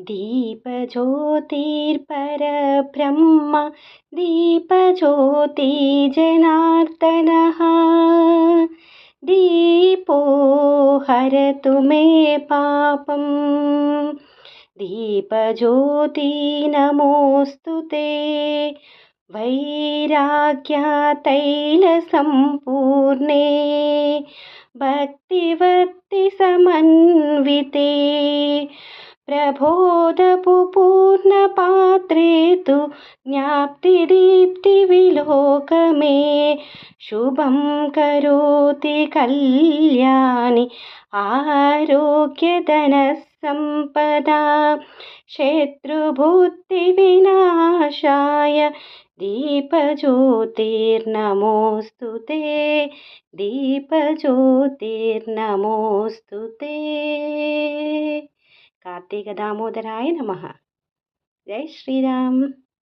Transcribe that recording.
दीपज्योतिर्परब्रह्म दीपज्योति जनार्दनः दीपो हरतु मे पापम् दीपज्योति नमोऽस्तु ते वैराग्यतैलसम्पूर्णे भक्तिवत्तिसमन्विते प्रबोधपूर्णपात्रे तु ज्ञाप्तिदीप्तिविलोकमे शुभं करोति कल्याणि आरोग्यधनसम्पदा शत्रुबुद्धिविनाशाय दीपज्योतिर्नमोऽस्तु ते दीपज्योतिर्नमोऽस्तु ते। कार्तिक दामोदराय नमः। जय श्रीराम।